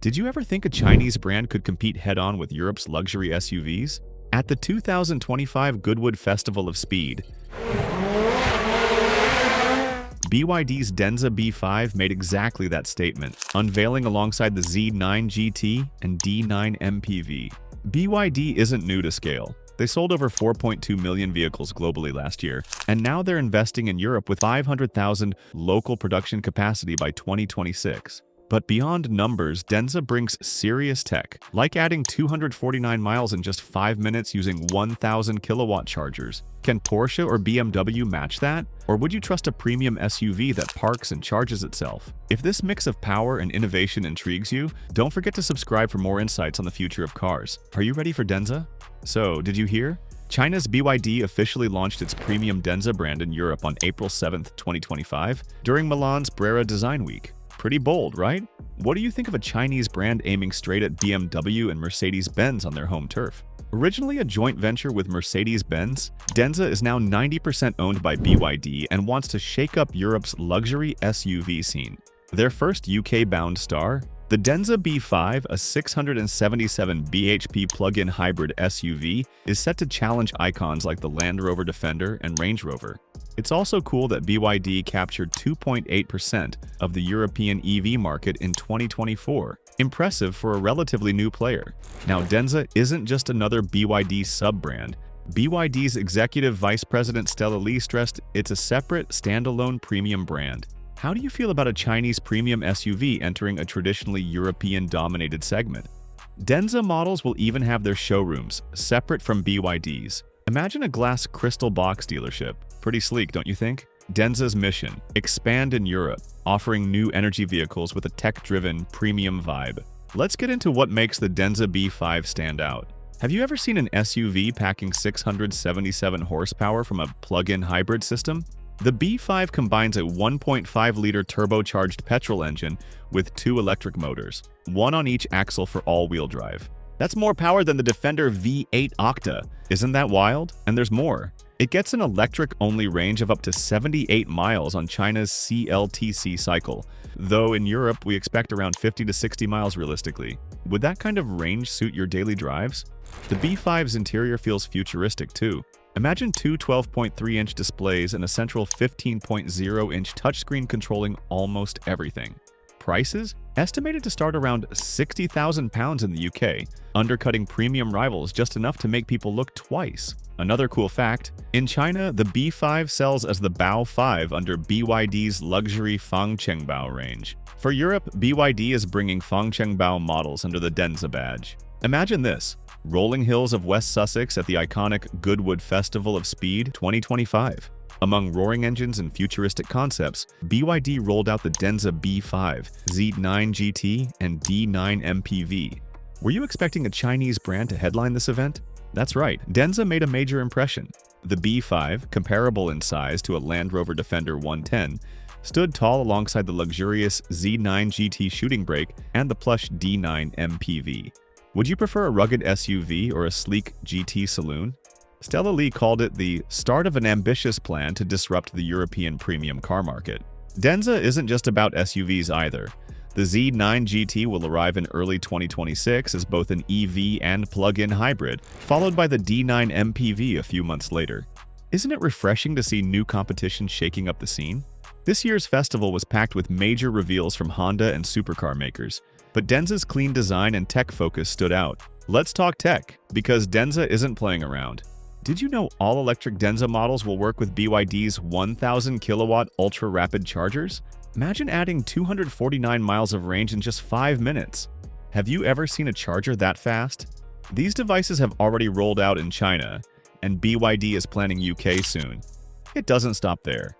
Did you ever think a Chinese brand could compete head-on with Europe's luxury SUVs? At the 2025 Goodwood Festival of Speed, BYD's Denza B5 made exactly that statement, unveiling alongside the Z9 GT and D9 MPV. BYD isn't new to scale. They sold over 4.2 million vehicles globally last year, and now they're investing in Europe with 500,000 local production capacity by 2026. But beyond numbers, Denza brings serious tech, like adding 249 miles in just 5 minutes using 1,000 kilowatt chargers. Can Porsche or BMW match that? Or would you trust a premium SUV that parks and charges itself? If this mix of power and innovation intrigues you, don't forget to subscribe for more insights on the future of cars. Are you ready for Denza? So, did you hear? China's BYD officially launched its premium Denza brand in Europe on April 7, 2025, during Milan's Brera Design Week. Pretty bold, right? What do you think of a Chinese brand aiming straight at BMW and Mercedes-Benz on their home turf? Originally a joint venture with Mercedes-Benz, Denza is now 90% owned by BYD and wants to shake up Europe's luxury SUV scene. Their first UK-bound star, the Denza B5, a 677 bhp plug-in hybrid SUV, is set to challenge icons like the Land Rover Defender and Range Rover. It's also cool that BYD captured 2.8% of the European EV market in 2024. Impressive for a relatively new player. Now, Denza isn't just another BYD sub-brand. BYD's executive vice president Stella Lee stressed it's a separate, standalone premium brand. How do you feel about a Chinese premium SUV entering a traditionally European-dominated segment? Denza models will even have their showrooms, separate from BYD's. Imagine a glass crystal box dealership. Pretty sleek, don't you think? Denza's mission: expand in Europe, offering new energy vehicles with a tech-driven, premium vibe. Let's get into what makes the Denza B5 stand out. Have you ever seen an SUV packing 677 horsepower from a plug-in hybrid system? The B5 combines a 1.5-liter turbocharged petrol engine with 2 electric motors, one on each axle for all-wheel drive. That's more power than the Defender V8 Octa. Isn't that wild? And there's more. It gets an electric-only range of up to 78 miles on China's CLTC cycle, though in Europe we expect around 50 to 60 miles realistically. Would that kind of range suit your daily drives? The B5's interior feels futuristic too. Imagine two 12.3-inch displays and a central 15.0-inch touchscreen controlling almost everything. Prices? Estimated to start around £60,000 in the UK, undercutting premium rivals just enough to make people look twice. Another cool fact, in China, the B5 sells as the Bao 5 under BYD's luxury Fangchengbao range. For Europe, BYD is bringing Fangchengbao models under the Denza badge. Imagine this: rolling hills of West Sussex at the iconic Goodwood Festival of Speed 2025. Among roaring engines and futuristic concepts, BYD rolled out the Denza B5, Z9 GT, and D9 MPV. Were you expecting a Chinese brand to headline this event? That's right, Denza made a major impression. The B5, comparable in size to a Land Rover Defender 110, stood tall alongside the luxurious Z9 GT shooting brake and the plush D9 MPV. Would you prefer a rugged SUV or a sleek GT saloon? Stella Lee called it the start of an ambitious plan to disrupt the European premium car market. Denza isn't just about SUVs either. The Z9 GT will arrive in early 2026 as both an EV and plug-in hybrid, followed by the D9 MPV a few months later. Isn't it refreshing to see new competition shaking up the scene? This year's festival was packed with major reveals from Honda and supercar makers, but Denza's clean design and tech focus stood out. Let's talk tech, because Denza isn't playing around. Did you know all-electric Denza models will work with BYD's 1,000 kilowatt ultra-rapid chargers? Imagine adding 249 miles of range in just 5 minutes. Have you ever seen a charger that fast? These devices have already rolled out in China, and BYD is planning UK soon. It doesn't stop there.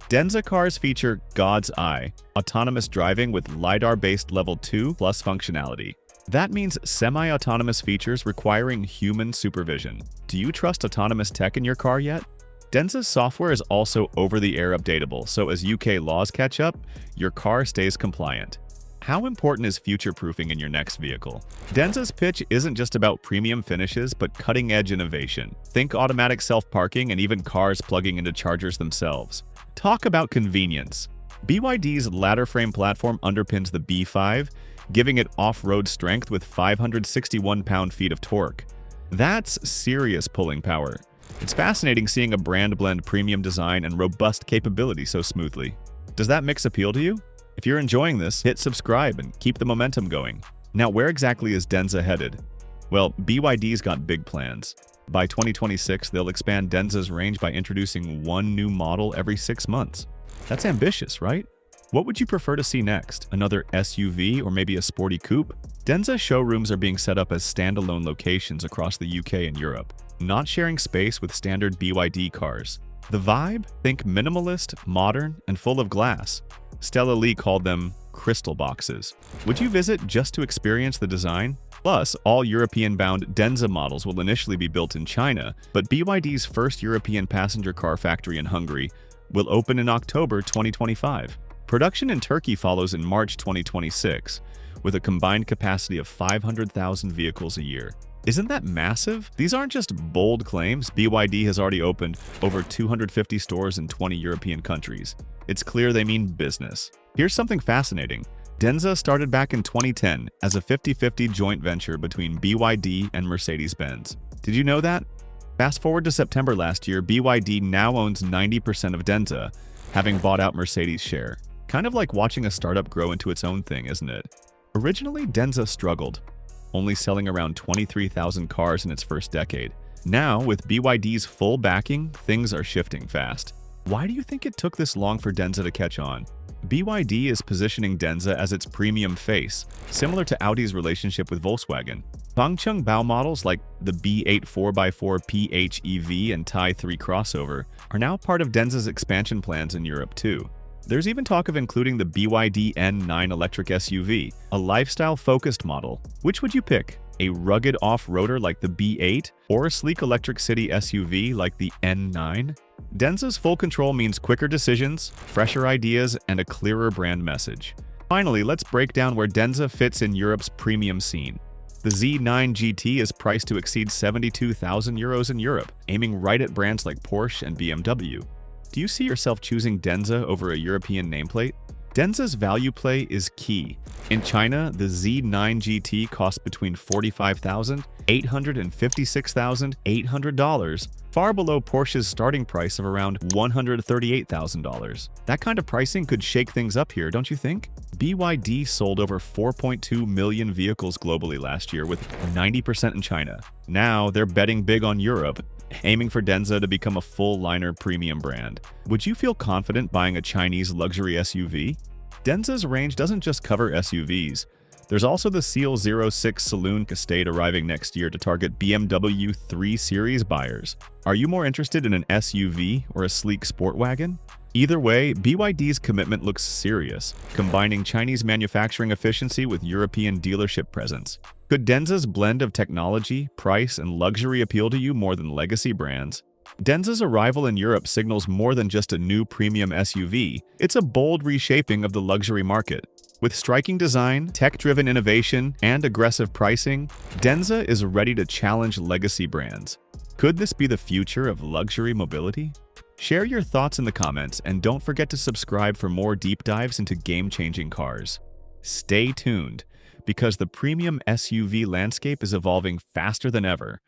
Denza cars feature God's Eye, autonomous driving with LiDAR-based Level 2 plus functionality. That means semi-autonomous features requiring human supervision. Do you trust autonomous tech in your car yet? Denza's software is also over-the-air updatable, so as UK laws catch up, your car stays compliant. How important is future-proofing in your next vehicle? Denza's pitch isn't just about premium finishes, but cutting-edge innovation. Think automatic self-parking and even cars plugging into chargers themselves. Talk about convenience. BYD's ladder frame platform underpins the B5, giving it off-road strength with 561 pound-feet of torque. That's serious pulling power. It's fascinating seeing a brand blend premium design and robust capability so smoothly. Does that mix appeal to you? If you're enjoying this, hit subscribe and keep the momentum going. Now, where exactly is Denza headed? Well, BYD's got big plans. By 2026, they'll expand Denza's range by introducing one new model every 6 months. That's ambitious, right? What would you prefer to see next? Another SUV or maybe a sporty coupe? Denza showrooms are being set up as standalone locations across the UK and Europe, not sharing space with standard BYD cars. The vibe? Think minimalist, modern, and full of glass. Stella Lee called them crystal boxes. Would you visit just to experience the design? Plus, all European-bound Denza models will initially be built in China, but BYD's first European passenger car factory in Hungary will open in October 2025. Production in Turkey follows in March 2026, with a combined capacity of 500,000 vehicles a year. Isn't that massive? These aren't just bold claims. BYD has already opened over 250 stores in 20 European countries. It's clear they mean business. Here's something fascinating. Denza started back in 2010 as a 50-50 joint venture between BYD and Mercedes-Benz. Did you know that? Fast forward to September last year, BYD now owns 90% of Denza, having bought out Mercedes' share. Kind of like watching a startup grow into its own thing, isn't it? Originally, Denza struggled, only selling around 23,000 cars in its first decade. Now, with BYD's full backing, things are shifting fast. Why do you think it took this long for Denza to catch on? BYD is positioning Denza as its premium face, similar to Audi's relationship with Volkswagen. Dongcheng Bao models like the B8 4x4 PHEV and Tai 3 crossover are now part of Denza's expansion plans in Europe too. There's even talk of including the BYD N9 electric SUV, a lifestyle-focused model. Which would you pick? A rugged off-roader like the B8 or a sleek electric city SUV like the N9? Denza's full control means quicker decisions, fresher ideas, and a clearer brand message. Finally, let's break down where Denza fits in Europe's premium scene. The Z9 GT is priced to exceed €72,000 in Europe, aiming right at brands like Porsche and BMW. Do you see yourself choosing Denza over a European nameplate? Denza's value play is key. In China, the Z9 GT costs between $45,800 and $56,800, far below Porsche's starting price of around $138,000. That kind of pricing could shake things up here, don't you think? BYD sold over 4.2 million vehicles globally last year, with 90% in China. Now, they're betting big on Europe, aiming for Denza to become a full-liner premium brand. Would you feel confident buying a Chinese luxury SUV? Denza's range doesn't just cover SUVs. There's also the Seal 06 Saloon Estate arriving next year to target BMW 3 Series buyers. Are you more interested in an SUV or a sleek sport wagon? Either way, BYD's commitment looks serious, combining Chinese manufacturing efficiency with European dealership presence. Could Denza's blend of technology, price, and luxury appeal to you more than legacy brands? Denza's arrival in Europe signals more than just a new premium SUV. It's a bold reshaping of the luxury market. With striking design, tech-driven innovation, and aggressive pricing, Denza is ready to challenge legacy brands. Could this be the future of luxury mobility? Share your thoughts in the comments, and don't forget to subscribe for more deep dives into game-changing cars. Stay tuned, because the premium SUV landscape is evolving faster than ever.